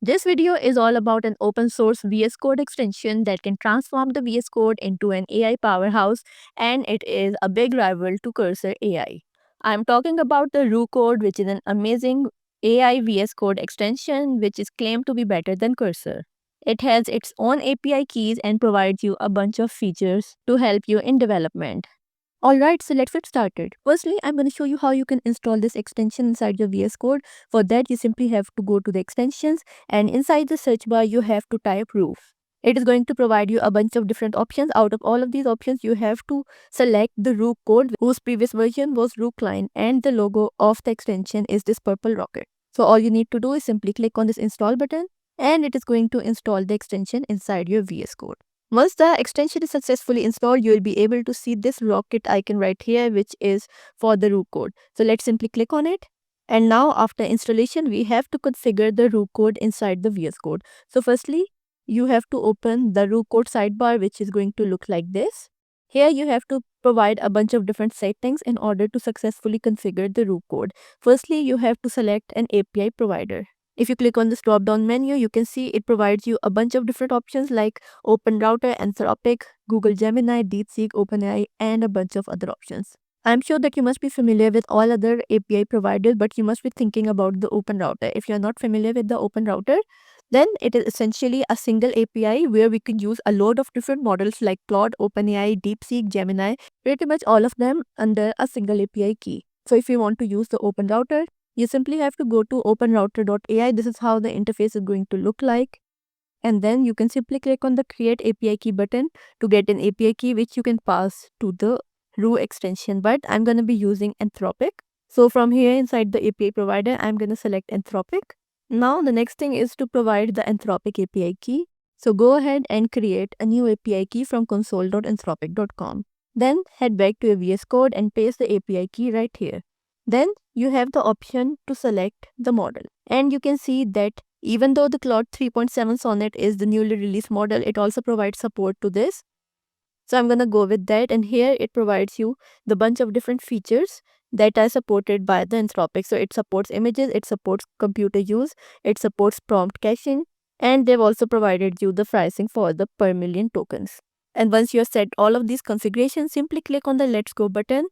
This video is all about an open source VS Code extension that can transform the VS Code into an AI powerhouse, and it is a big rival to Cursor AI. I'm talking about the Roo Code, which is an amazing AI VS Code extension which is claimed to be better than Cursor. It has its own API keys and provides you a bunch of features to help you in development. Alright, so let's get started. Firstly, I'm going to show you how you can install this extension inside your VS Code. For that, you simply have to go to the extensions, and inside the search bar, you have to type Roo. It is going to provide you a bunch of different options. Out of all of these options, you have to select the Roo code whose previous version was Roo client, and the logo of the extension is this purple rocket. So all you need to do is simply click on this install button, and it is going to install the extension inside your VS Code. Once the extension is successfully installed, you will be able to see this rocket icon right here, which is for the Roo code. So let's simply click on it. And now after installation, we have to configure the Roo code inside the VS Code. So firstly, you have to open the Roo code sidebar, which is going to look like this. Here you have to provide a bunch of different settings in order to successfully configure the Roo code. Firstly, you have to select an API provider. If you click on this drop down menu, you can see it provides you a bunch of different options like OpenRouter, Anthropic, Google Gemini, DeepSeek, OpenAI, and a bunch of other options. I'm sure that you must be familiar with all other API providers, but you must be thinking about the OpenRouter. If you're not familiar with the OpenRouter, then it is essentially a single API where we can use a load of different models like Claude, OpenAI, DeepSeek, Gemini, pretty much all of them under a single API key. So if you want to use the OpenRouter, you simply have to go to openrouter.ai. This is how the interface is going to look like. And then you can simply click on the create API key button to get an API key which you can pass to the Roo extension. But I'm going to be using Anthropic. So from here inside the API provider, I'm going to select Anthropic. Now the next thing is to provide the Anthropic API key. So go ahead and create a new API key from console.anthropic.com. Then head back to your VS Code and paste the API key right here. Then you have the option to select the model. And you can see that even though the Claude 3.7 Sonnet is the newly released model, it also provides support to this. So I'm going to go with that, and here it provides you the bunch of different features that are supported by the Anthropic. So it supports images, it supports computer use, it supports prompt caching, and they've also provided you the pricing for the per million tokens. And once you have set all of these configurations, simply click on the Let's Go button.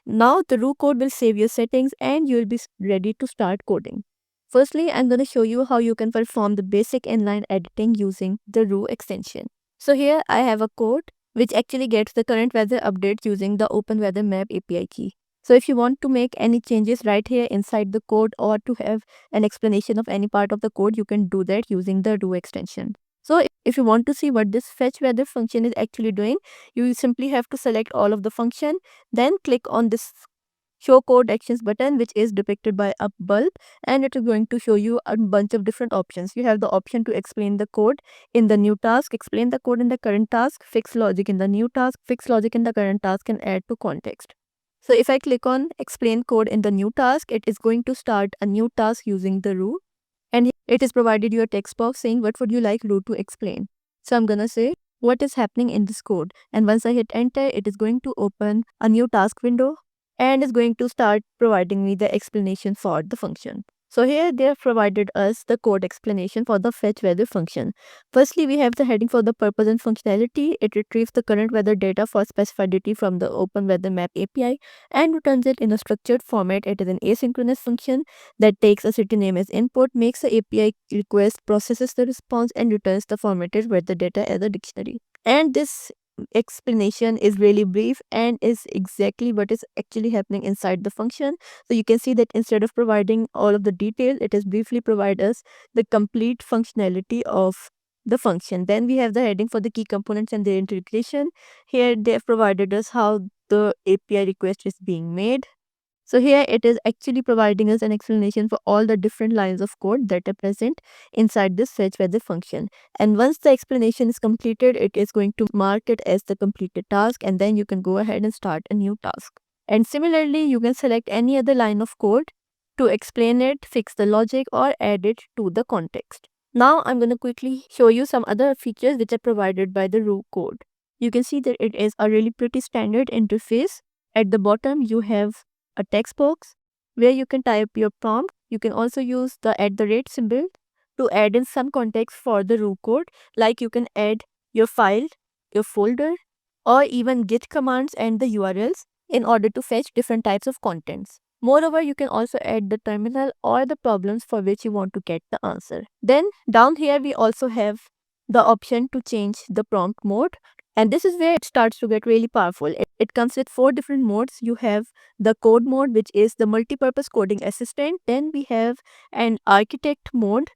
Now the Roo code will save your settings and you will be ready to start coding. Firstly, I'm going to show you how you can perform the basic inline editing using the Roo extension. So here I have a code which actually gets the current weather updates using the OpenWeatherMap API key. So if you want to make any changes right here inside the code or to have an explanation of any part of the code, you can do that using the Roo extension. So if you want to see what this fetch weather function is actually doing, you simply have to select all of the function, then click on this show code actions button, which is depicted by a bulb, and it is going to show you a bunch of different options. You have the option to explain the code in the new task, explain the code in the current task, fix logic in the new task, fix logic in the current task, and add to context. So if I click on explain code in the new task, it is going to start a new task using the Roo, and it is provided you a text box saying what would you like Roo to explain. So I'm gonna say what is happening in this code, and once I hit enter, it is going to open a new task window and is going to start providing me the explanation for the function. So here they have provided us the code explanation for the fetch weather function. Firstly, we have the heading for the purpose and functionality. It retrieves the current weather data for specificity from the OpenWeatherMap API and returns it in a structured format. It is an asynchronous function that takes a city name as input, makes the API request, processes the response, and returns the formatted weather data as a dictionary. And this explanation is really brief and is exactly what is actually happening inside the function. So you can see that instead of providing all of the details, it has briefly provided us the complete functionality of the function. Then we have the heading for the key components and their integration. Here they have provided us how the API request is being made. So here it is actually providing us an explanation for all the different lines of code that are present inside this fetch weather function. And once the explanation is completed, it is going to mark it as the completed task, and then you can go ahead and start a new task. And similarly, you can select any other line of code to explain it, fix the logic, or add it to the context. Now I'm going to quickly show you some other features which are provided by the Roo code. You can see that it is a really pretty standard interface. At the bottom, you have a text box where you can type your prompt. You can also use the @ symbol to add in some context for the root code, like you can add your file, your folder, or even git commands and the URLs in order to fetch different types of contents. Moreover, you can also add the terminal or the problems for which you want to get the answer. Then down here we also have the option to change the prompt mode, and this is where it starts to get really powerful. It comes with 4 different modes. You have the code mode, which is the multi-purpose coding assistant. Then we have an architect mode,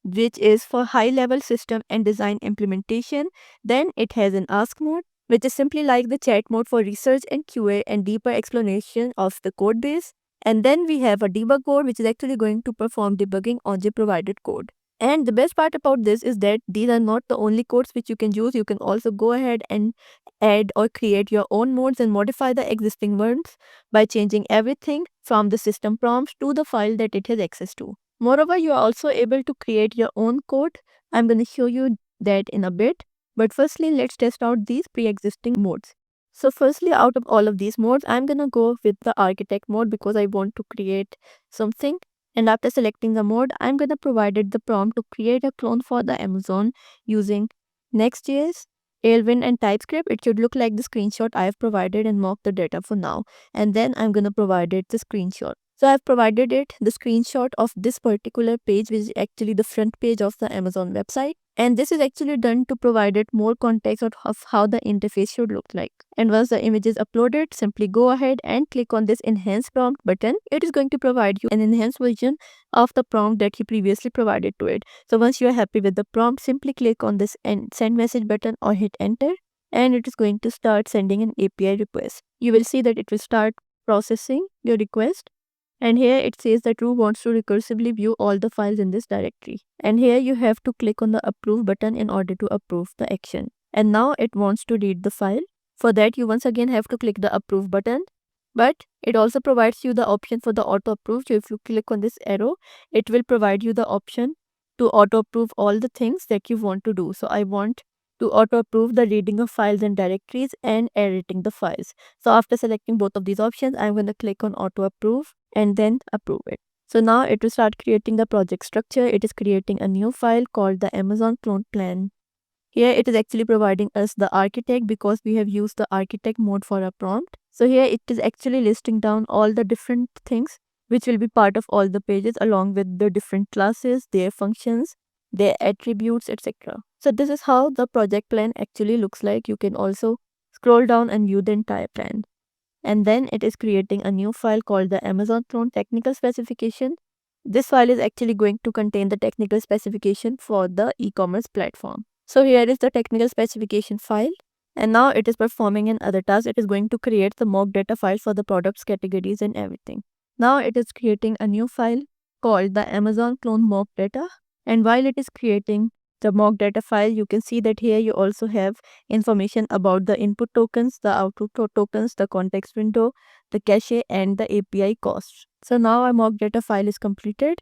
which is for high level system and design implementation. Then it has an ask mode, which is simply like the chat mode for research and QA and deeper explanation of the code base. And then we have a debug mode, which is actually going to perform debugging on the provided code. And the best part about this is that these are not the only codes which you can use. You can also go ahead and add or create your own modes and modify the existing ones by changing everything from the system prompts to the file that it has access to. Moreover, you are also able to create your own code. I'm going to show you that in a bit. But firstly, let's test out these pre-existing modes. So firstly, out of all of these modes, I'm going to go with the architect mode because I want to create something. And after selecting the mode, I'm going to provide it the prompt to create a clone for the Amazon using Next.js, Tailwind and TypeScript. It should look like the screenshot I have provided and mock the data for now. And then I'm going to provide it the screenshot. So I've provided it the screenshot of this particular page, which is actually the front page of the Amazon website. And this is actually done to provide it more context of how the interface should look like. And once the image is uploaded, simply go ahead and click on this enhance prompt button. It is going to provide you an enhanced version of the prompt that you previously provided to it. So once you are happy with the prompt, simply click on this send message button or hit enter, and it is going to start sending an API request. You will see that it will start processing your request. And here it says that True wants to recursively view all the files in this directory. And here you have to click on the approve button in order to approve the action. And now it wants to read the file. For that, you once again have to click the approve button. But it also provides you the option for the auto approve. So if you click on this arrow, it will provide you the option to auto approve all the things that you want to do. So I want to auto approve the reading of files and directories and editing the files. So after selecting both of these options, I'm going to click on auto approve and then approve it. So now it will start creating the project structure. It is creating a new file called the Amazon clone plan. Here it is actually providing us the architect because we have used the architect mode for a prompt. So here it is actually listing down all the different things which will be part of all the pages along with the different classes, their functions, their attributes, etc. So this is how the project plan actually looks like. You can also scroll down and view the entire plan. And then it is creating a new file called the Amazon clone technical specification. This file is actually going to contain the technical specification for the e-commerce platform. So here is the technical specification file, and now it is performing another task. It is going to create the mock data file for the products categories and everything. Now it is creating a new file called the Amazon clone mock data, and while it is creating the mock data file, you can see that here you also have information about the input tokens, the output tokens, the context window, the cache, and the API cost. So now our mock data file is completed.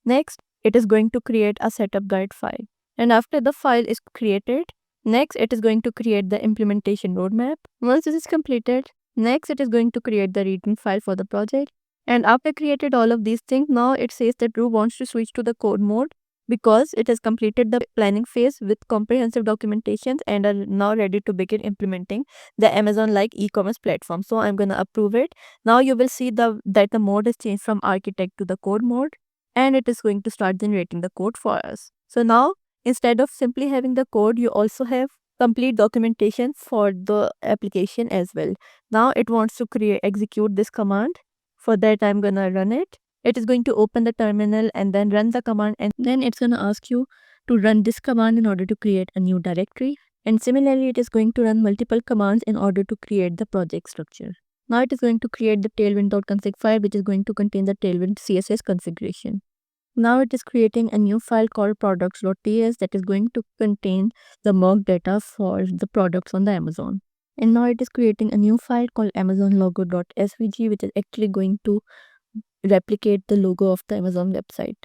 Next, it is going to create a setup guide file. And after the file is created, next it is going to create the implementation roadmap. Once this is completed, next it is going to create the readme file for the project. And after created all of these things, now it says that Drew wants to switch to the code mode because it has completed the planning phase with comprehensive documentation and are now ready to begin implementing the Amazon-like e-commerce platform. So I'm going to approve it. Now you will see that the mode has changed from architect to the code mode, and it is going to start generating the code for us. So now instead of simply having the code, you also have complete documentation for the application as well. Now it wants to execute this command. For that, I'm going to run it. It is going to open the terminal and then run the command, and then it's going to ask you to run this command in order to create a new directory. And similarly, it is going to run multiple commands in order to create the project structure. Now it is going to create the tailwind.config file, which is going to contain the Tailwind CSS configuration. Now it is creating a new file called products.ts that is going to contain the mock data for the products on the Amazon. And now it is creating a new file called amazonlogo.svg, which is actually going to replicate the logo of the Amazon website.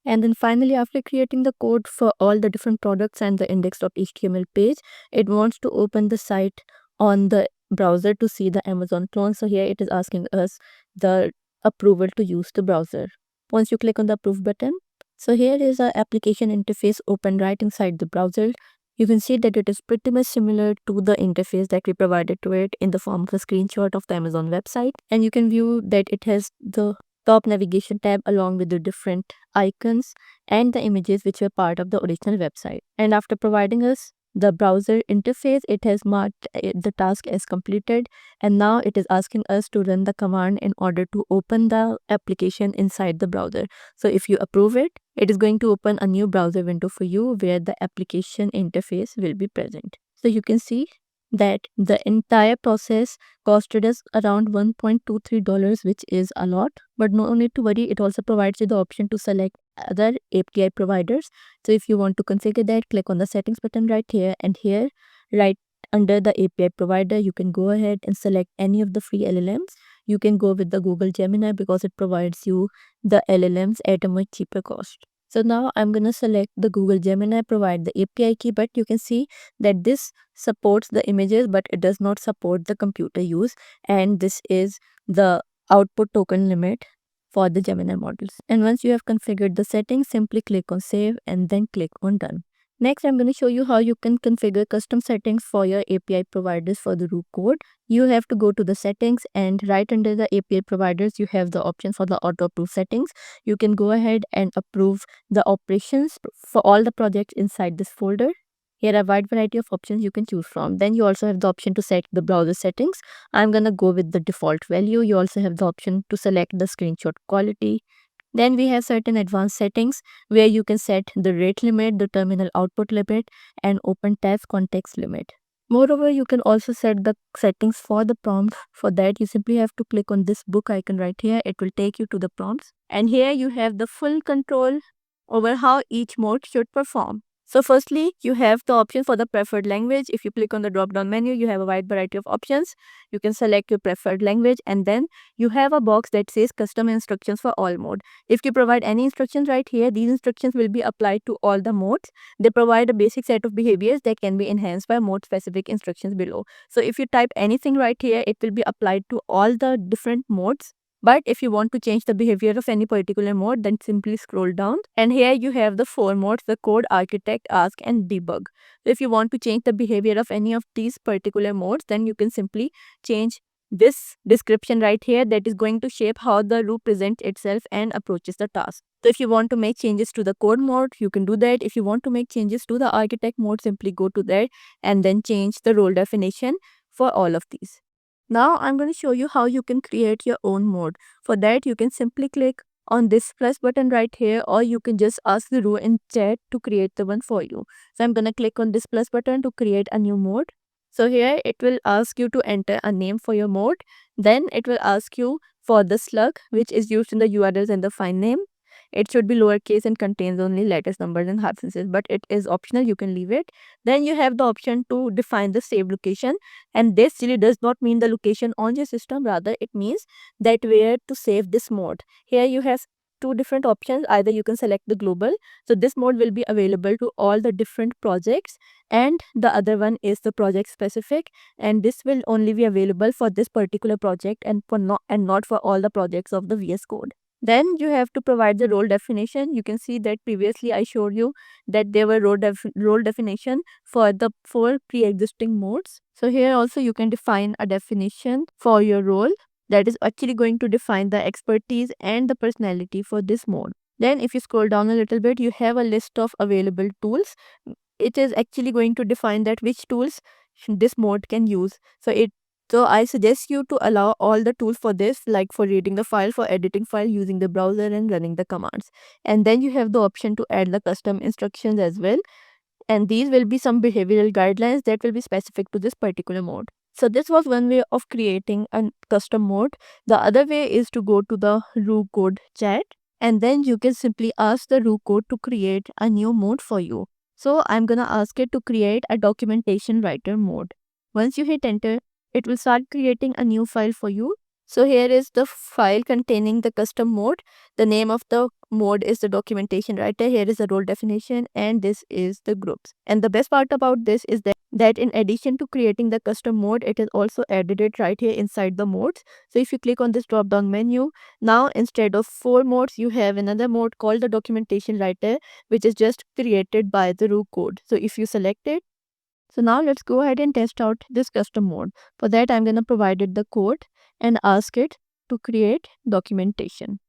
And then finally, after creating the code for all the different products and the index.html page, it wants to open the site on the browser to see the Amazon clone. So here it is asking us the approval to use the browser. Once you click on the approve button, So here is our application interface open right inside the browser. You can see that it is pretty much similar to the interface that we provided to it in the form of a screenshot of the Amazon website. And you can view that it has the top navigation tab along with the different icons and the images which were part of the original website. And after providing us the browser interface, it has marked the task as completed, and now it is asking us to run the command in order to open the application inside the browser. So if you approve it, it is going to open a new browser window for you where the application interface will be present. So you can see that the entire process costed us around $1.23, which is a lot. But no need to worry, it also provides you the option to select other API providers. So if you want to configure that, click on the settings button right here, and here right under the API provider, you can go ahead and select any of the free LLMs. You can go with the Google Gemini because it provides you the LLMs at a much cheaper cost. So now I'm going to select the Google Gemini, provide the API key, but you can see that this supports the images, but it does not support the computer use. And this is the output token limit for the Gemini models. And once you have configured the settings, simply click on save and then click on done. Next, I'm going to show you how you can configure custom settings for your API providers for the Rook code. You have to go to the settings, and right under the API providers, you have the option for the auto approve settings. You can go ahead and approve the operations for all the projects inside this folder. Here are a wide variety of options you can choose from. Then you also have the option to set the browser settings. I'm going to go with the default value. You also have the option to select the screenshot quality. Then we have certain advanced settings where you can set the rate limit, the terminal output limit, and open tabs context limit. Moreover, you can also set the settings for the prompts. For that, you simply have to click on this book icon right here. It will take you to the prompts. And here you have the full control over how each mode should perform. So firstly, you have the option for the preferred language. If you click on the drop down menu, you have a wide variety of options. You can select your preferred language, and then you have a box that says custom instructions for all mode. If you provide any instructions right here, these instructions will be applied to all the modes. They provide a basic set of behaviors that can be enhanced by mode specific instructions below. So if you type anything right here, it will be applied to all the different modes. But if you want to change the behavior of any particular mode, then simply scroll down. And here you have the 4 modes: the code, architect, ask, and debug. So if you want to change the behavior of any of these particular modes, then you can simply change this description right here that is going to shape how the Rook presents itself and approaches the task. So if you want to make changes to the code mode, you can do that. If you want to make changes to the architect mode, simply go to there and then change the role definition for all of these. Now I'm going to show you how you can create your own mode. For that, you can simply click on this plus button right here, or you can just ask the row in chat to create the one for you. So I'm going to click on this plus button to create a new mode. So here it will ask you to enter a name for your mode. Then it will ask you for the slug, which is used in the URLs and the file name. It should be lowercase and contains only letters, numbers, and absences, but it is optional. You can leave it. Then you have the option to define the saved location, and this really does not mean the location on your system. Rather, it means that where to save this mode. Here you have two different options. Either you can select the global, so this mode will be available to all the different projects, and the other one is the project specific, and this will only be available for this particular project and not for all the projects of the VS Code. Then you have to provide the role definition. You can see that previously I showed you that there were role definition for the 4 pre-existing modes. So here also you can define a definition for your role that is actually going to define the expertise and the personality for this mode. Then if you scroll down a little bit, you have a list of available tools. It is actually going to define that which tools this mode can use. So I suggest you to allow all the tools for this, like for reading the file, for editing file, using the browser, and running the commands. And then you have the option to add the custom instructions as well. And these will be some behavioral guidelines that will be specific to this particular mode. So this was one way of creating a custom mode. The other way is to go to the Rook code chat, and then you can simply ask the Rook code to create a new mode for you. So I'm gonna ask it to create a documentation writer mode. Once you hit enter, it will start creating a new file for you. So here is the file containing the custom mode. The name of the mode is the documentation writer. Here is the role definition, and this is the groups. And the best part about this is that that in addition to creating the custom mode, it is also added it right here inside the modes. So if you click on this drop down menu, now instead of 4 modes, you have another mode called the documentation right there, which is just created by the Rook code. So if you select it, so now let's go ahead and test out this custom mode. For that, I'm going to provide it the code and ask it to create documentation.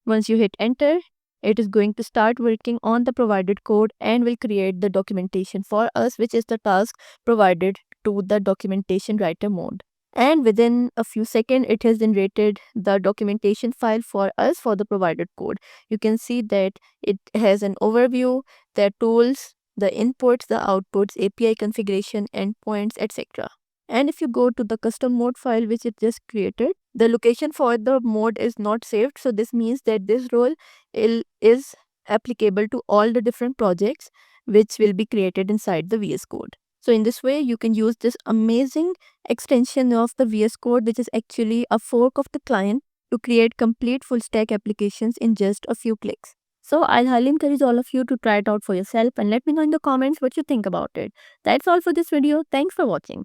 Once you hit enter, it is going to start working on the provided code and will create the documentation for us, which is the task provided to the documentation writer mode. And within a few seconds, it has generated the documentation file for us for the provided code. You can see that it has an overview, the tools, the inputs, the outputs, API configuration, endpoints, etc. And if you go to the custom mode file which it just created, the location for the mode is not saved. So this means that this role is applicable to all the different projects which will be created inside the VS Code. So in this way, you can use this amazing extension of the VS Code, which is actually a fork of the client, to create complete full stack applications in just a few clicks. So I'll highly encourage all of you to try it out for yourself and let me know in the comments what you think about it. That's all for this video. Thanks for watching.